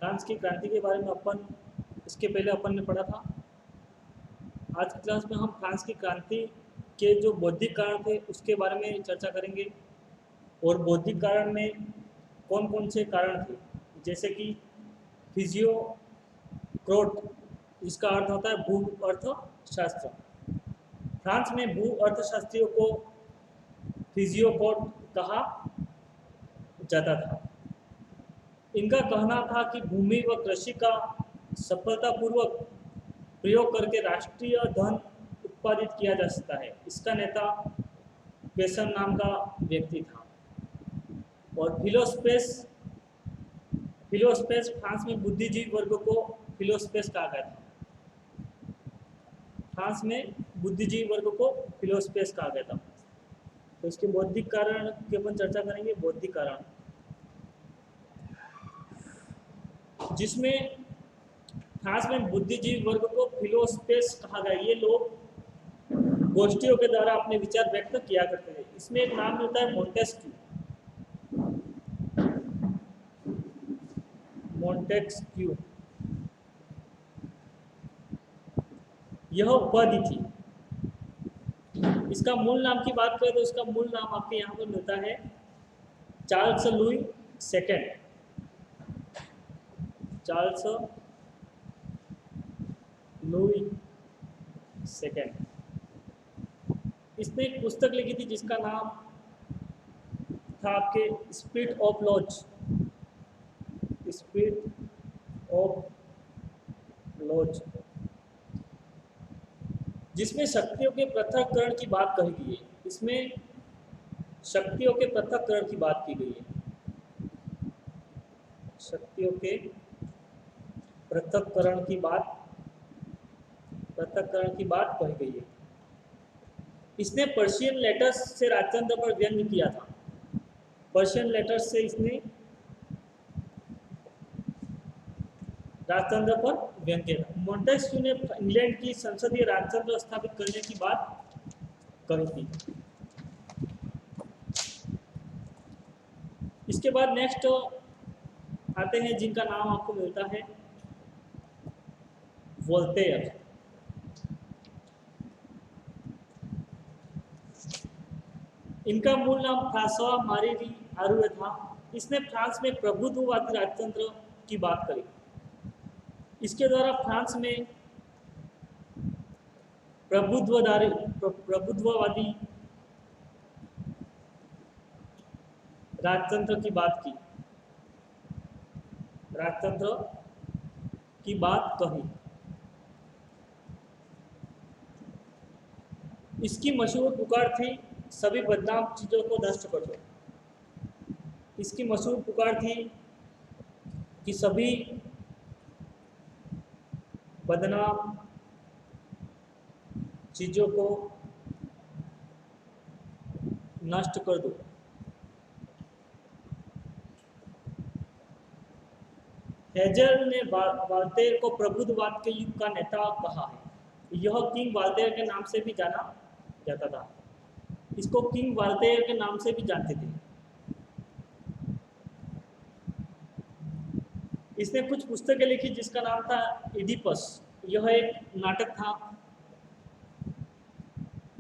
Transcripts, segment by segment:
France की क्रांति के बारे में इसके पहले अपन ने पढ़ा था। आज की क्लास में हम फ्रांस की क्रांति के जो बौद्धिक कारण थे उसके बारे में चर्चा करेंगे। और बौद्धिक कारण में कौन कौन से कारण थे, जैसे कि फिजियोक्रोट, जिसका अर्थ होता है भू अर्थशास्त्र। फ्रांस में भू अर्थशास्त्रियों को फिजियोक्रोट कहा जाता था। इनका कहना था कि भूमि व कृषि का सफलतापूर्वक प्रयोग करके राष्ट्रीय धन उत्पादित किया जा सकता है। इसका नेता पेसन नाम का व्यक्ति था। और फिलोस्पेस फ्रांस में बुद्धिजीवी वर्ग को फिलोस्पेस कहा गया था। फ्रांस में बुद्धिजीवी वर्ग को फिलोस्पेस कहा गया था। तो इसके बौद्धिक कारण की अपन चर्चा करेंगे। बौद्धिक कारण जिसमें फ्रांस में बुद्धिजीवी वर्ग को फिलोस्पेस कहा गया। ये लोग गोष्ठियों के द्वारा अपने विचार व्यक्त किया करते थे। इसमें एक नाम मिलता है मोंटेस्क्यू। यह उपाधि थी। इसका मूल नाम की बात करें तो इसका मूल नाम आपके यहाँ पर मिलता है Charles Louis second. Charles Louis second. इसने एक पुस्तक लिखी थी जिसका नाम था आपके spirit of laws. Spirit of laws, जिसमें शक्तियों के पृथक्करण की बात कही गई है। इसमें शक्तियों के पृथक्करण की बात की गई है। शक्तियों के पृथक्करण की बात कही गई है। इसने पर्शियन लेटर्स से राजतंत्र पर व्यंग्य किया था। पर्शियन लेटर्स से इसने राजतंत्र पर व्यंग्य किया था। मोंटेस्क्यू ने इंग्लैंड की संसदीय राजतंत्र स्थापित करने की बात कही थी। इसके बाद नेक्स्ट आते हैं जिनका नाम आपको मिलता है वोल्टेयर। इनका मूल नाम फ्रांसवा मारी आरुए था। इसने फ्रांस में प्रभुत्ववादी राजतंत्र की बात करी। इसके द्वारा फ्रांस में प्रभुत्ववादी राजतंत्र की बात कही। इसकी मशहूर पुकार थी सभी बदनाम चीजों को नष्ट कर दो। इसकी मशहूर पुकार थी कि सभी बदनाम चीजों को नष्ट कर दो। हेजल ने वाल्टेयर को प्रबुद्धवाद के युग का नेता कहा है। यह किंग वाल्टेयर के नाम से भी जाना जाता था। इसको किंग वाल्टेयर के नाम से भी जानते थे। इसने कुछ पुस्तकें लिखी जिसका नाम था इडिपस। यह एक नाटक था।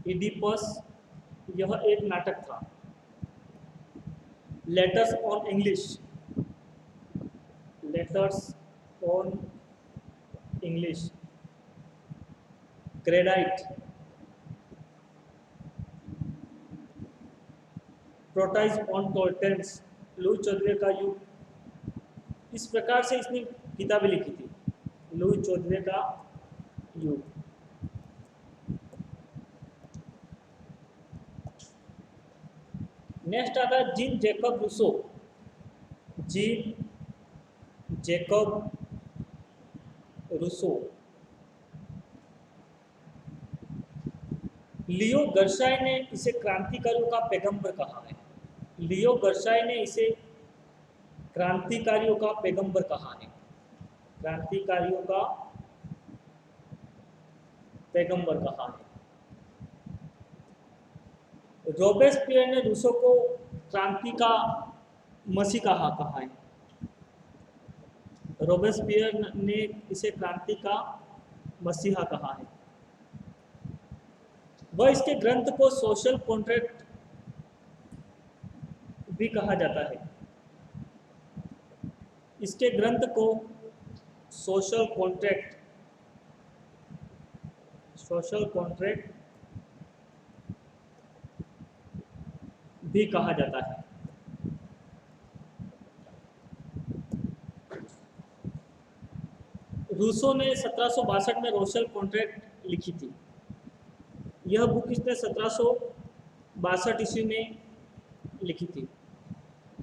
इडिपस यह एक नाटक था। Letters on English. Letters on English. क्रेडाइट। प्रोटाइज ऑन टोल्टेंस। लुई 14वें का युग। इस प्रकार से इसने किताबें लिखी थी। लुई 14वें का युग। नेक्स्ट आता है Jean Jacob Rousseau. Jean Jacob Rousseau. Leo गर्शाय ने इसे क्रांतिकारियों का पैगंबर कहा है। लियो गर्शाय ने इसे क्रांतिकारियों का पैगंबर कहा है। क्रांतिकारियों का पैगंबर कहा है। रोबेस्पियर ने रूसो को क्रांति का मसीह कहा है। रोबेस्पियर ने इसे क्रांति का मसीहा कहा है। वह इसके ग्रंथ को सोशल कॉन्ट्रैक्ट भी कहा जाता है। इसके ग्रंथ को सोशल कॉन्ट्रैक्ट भी कहा जाता है। रूसो ने 1762 में सोशल कॉन्ट्रैक्ट लिखी थी। यह बुक इसने 1762 ईस्वी में लिखी थी।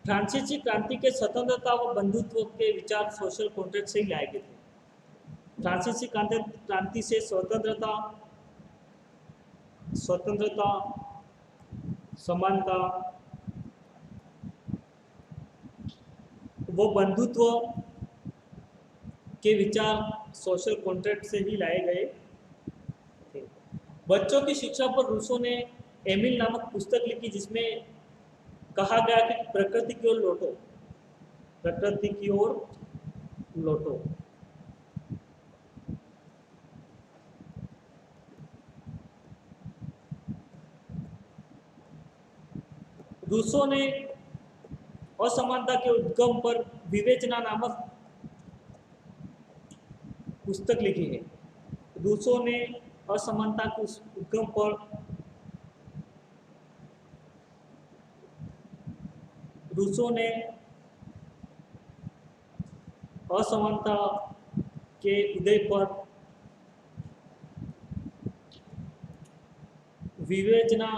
फ्रांसीसी क्रांति के स्वतंत्रता व बंधुत्व के विचार सोशल कॉन्ट्रैक्ट से ही लाए गए थे। फ्रांसीसी क्रांति से स्वतंत्रता, समानता वो बंधुत्व के विचार सोशल कॉन्ट्रैक्ट से ही लाए गए थे। बच्चों की शिक्षा पर रूसो ने एमिल नामक पुस्तक लिखी, जिसमें कहा गया कि प्रकृति की ओर लौटो, प्रकृति की ओर लौटो। रूसो ने असमानता के उद्गम पर विवेचना नामक पुस्तक लिखी है। रूसो ने असमानता के उद्गम पर असमानता के उदय पर विवेचना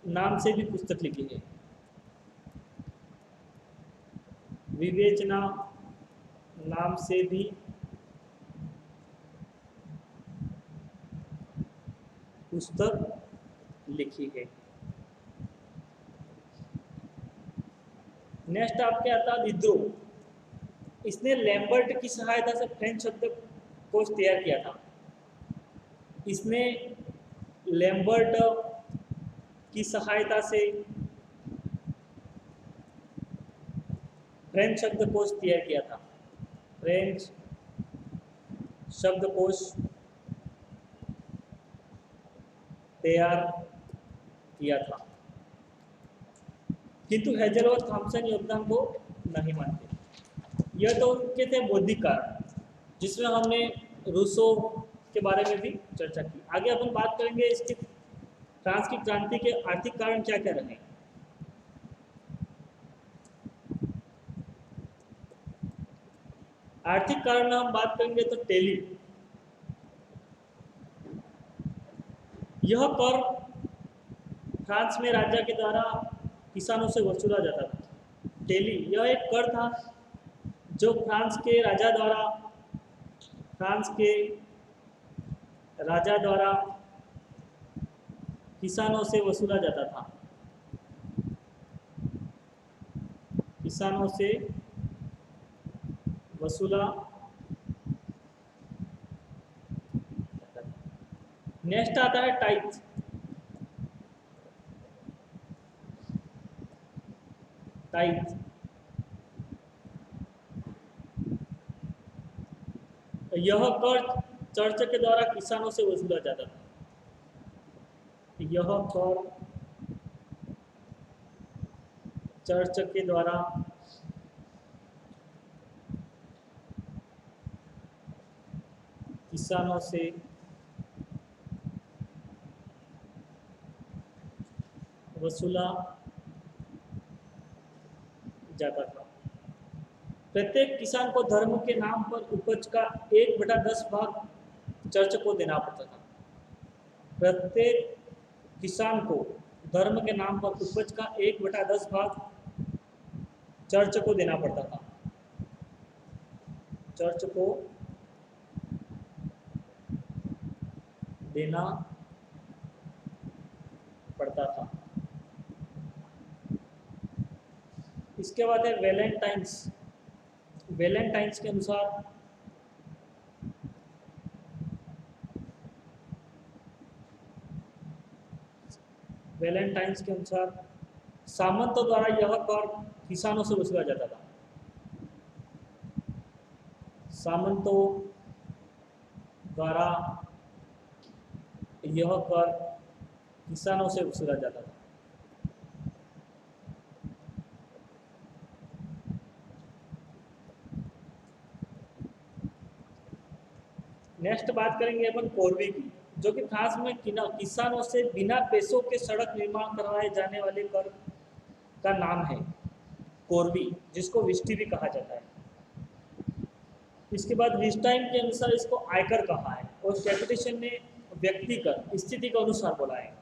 नाम से भी पुस्तक लिखी है। विवेचना नाम से भी पुस्तक लिखी है। नेक्स्ट आपके आता है विद्रोह। इसने लैम्बर्ट की सहायता से फ्रेंच शब्दकोश तैयार किया था। इसने लैम्बर्ट की सहायता से फ्रेंच शब्दकोश तैयार किया था। फ्रेंच शब्दकोश तैयार किया था, किंतु हेजल और थॉमसन योगदान को नहीं मानते। यह तो उनके थे बौद्धिक कारण, जिसमें हमने रूसो के बारे में भी चर्चा की। आगे अपन बात करेंगे इसकी फ्रांस की क्रांति के आर्थिक कारण क्या क्या रहे। आर्थिक कारण में हम बात करेंगे तो टेली, यह कर फ्रांस में राजा के द्वारा किसानों से वसूला जाता था। टेली यह एक कर था जो फ्रांस के राजा द्वारा किसानों से वसूला जाता था। किसानों से वसूला। नेक्स्ट आता है टाइथ। टाइथ यह कर चर्च के द्वारा किसानों से वसूला जाता था। यह कर चर्च के द्वारा किसानों से वसूला जाता था। प्रत्येक किसान को धर्म के नाम पर उपज का 1/10 भाग चर्च को देना पड़ता था। प्रत्येक किसान को धर्म के नाम पर उपज का 1/10 भाग चर्च को देना पड़ता था। चर्च को देना पड़ता था। इसके बाद है वैलेंटाइंस। वैलेंटाइंस के अनुसार सामंतों द्वारा यह कर किसानों से वसूला जाता था। सामंतों द्वारा यह कर किसानों से वसूला जाता था। नेक्स्ट बात करेंगे अपन कोरवी की, जो कि फ्रांस में किसानों से बिना पैसों के सड़क निर्माण करवाए जाने वाले कर का नाम है कोरवी, जिसको विस्टी भी कहा जाता है। इसके बाद विस्टाइन के अनुसार इसको आयकर कहा है और कैपिटेशन ने व्यक्ति कर स्थिति के अनुसार बोला है।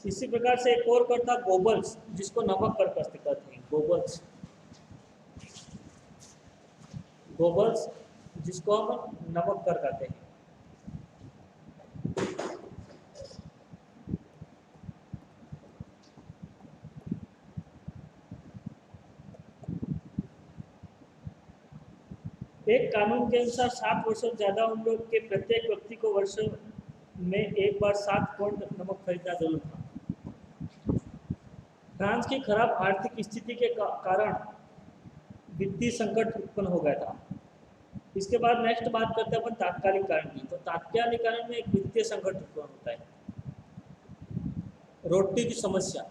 इसी प्रकार से एक और कर था गोबल्स, जिसको नमक कर कहते हैं। गोबल्स जिसको हम नमक कर कहते हैं। एक कानून के अनुसार 7 वर्षों से ज्यादा उम्र के प्रत्येक व्यक्ति को वर्ष में एक बार 7 पौंड नमक खरीदना जरूर था। फ्रांस की खराब आर्थिक स्थिति के कारण वित्तीय संकट उत्पन्न हो गया था। इसके बाद नेक्स्ट बात करते हैं अपन तात्कालिक कारण की। तो तात्कालिक कारण में एक वित्तीय संकट उत्पन्न होता है। रोटी की समस्या,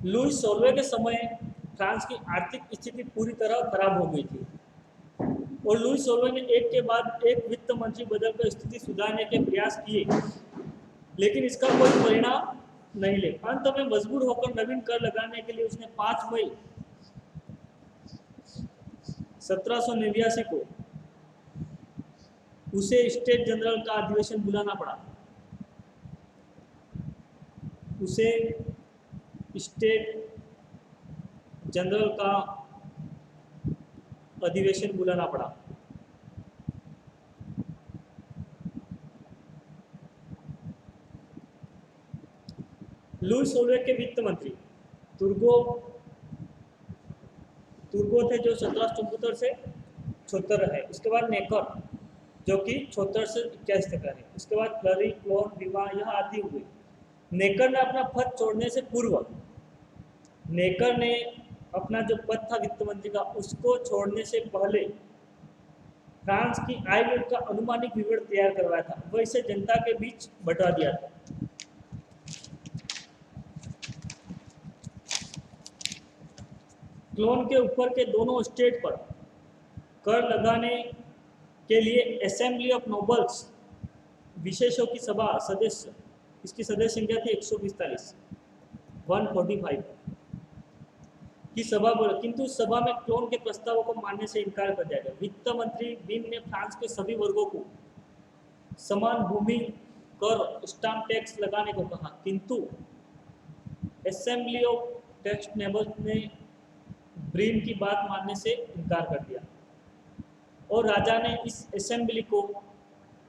लुई 16वें के समय फ्रांस की आर्थिक स्थिति पूरी तरह खराब हो गई थी और लुई 16वें ने एक के बाद एक वित्त मंत्री बदलकर स्थिति सुधारने के प्रयास किए, लेकिन इसका कोई परिणाम नहीं ले। अंत में मजबूर होकर नवीन कर लगाने के लिए उसने 5 मई 1789 को उसे स्टेट जनरल का अधिवेशन बुलाना पड़ा। उसे स्टेट जनरल का अधिवेशन बुलाना पड़ा। लुई 16वें के वित्त मंत्री तुर्गो थे, जो 1774 से 76 है। उसके बाद नेकर, जो कि 76 से 81 तक है। उसके बाद फ्लरी, क्लोन, विवा, यह आदि हुए। नेकर ने अपना पद छोड़ने से पूर्व, नेकर ने अपना जो पद था वित्त मंत्री का, उसको छोड़ने से पहले फ्रांस की आय व्यय का अनुमानित विवरण तैयार करवाया था। वह इसे जनता के बीच बंटवा दिया था। क्लोन के ऊपर के दोनों स्टेट पर कर लगाने के लिए असेंबली ऑफ नोबल्स विशेषों की सभा सदस्य, इसकी सदस्य संख्या थी 145 की सभा बोला, किंतु उस सभा में क्लोन के प्रस्तावों को मानने से इनकार कर दिया गया। वित्त मंत्री बीन ने फ्रांस के सभी वर्गों को समान भूमि कर स्टाम्प टैक्स लगाने को कहा, किंतु असेंबली ऑफ टेक्स्ट नेबल्स ने ब्रीन की बात मानने से इनकार कर दिया और राजा ने इस असेंबली को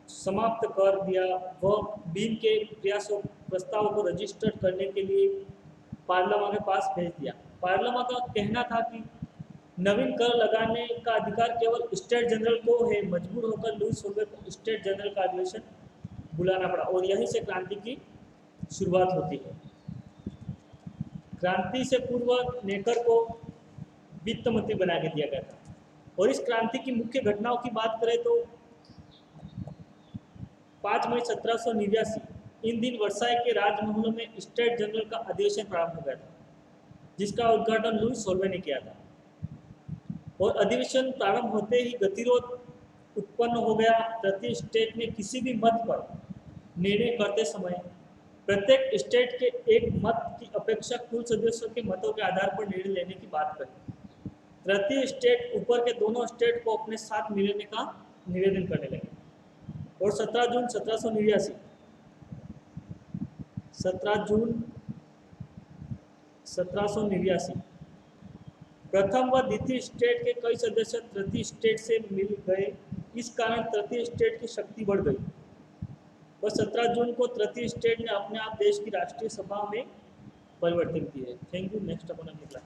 समाप्त कर दिया। वह बीन के प्रयासों प्रस्तावों को रजिस्टर करने के लिए पार्लियामेंट के पास भेज दिया। पार्लियामेंट का कहना था कि नवीन कर लगाने का अधिकार केवल स्टेट जनरल को है। मजबूर होकर लुई 16वें को स्टेट जनरल का अधिवेशन बुलाना पड़ा और यहीं से क्रांति की शुरुआत होती है। क्रांति से पूर्व नेकर को वित्त मंत्री बना के दिया गया था। और इस क्रांति की मुख्य घटनाओं की बात करें तो 5 मई 1789 इन दिन वर्साई के राजमहल में स्टेट जनरल का अधिवेशन प्रारंभ हो गया था, जिसका उद्घाटन लुई 16वें ने किया था। और अधिवेशन प्रारंभ होते ही गतिरोध उत्पन्न हो गया। प्रति स्टेट ने किसी भी मत पर निर्णय करते समय प्रत्येक स्टेट के एक मत की अपेक्षा कुल सदस्यों के मतों के आधार पर निर्णय लेने की बात कही। प्रति स्टेट ऊपर के दोनों स्टेट को अपने साथ मिलने का निवेदन करने लगे और 17 जून 1789 प्रथम व द्वितीय स्टेट के कई सदस्य तृतीय स्टेट से मिल गए। इस कारण तृतीय स्टेट की शक्ति बढ़ गई और 17 जून को तृतीय स्टेट ने अपने आप देश की राष्ट्रीय सभा में परिवर्तन किए। Thank you. नेक्स्ट अपन अगली क्लास।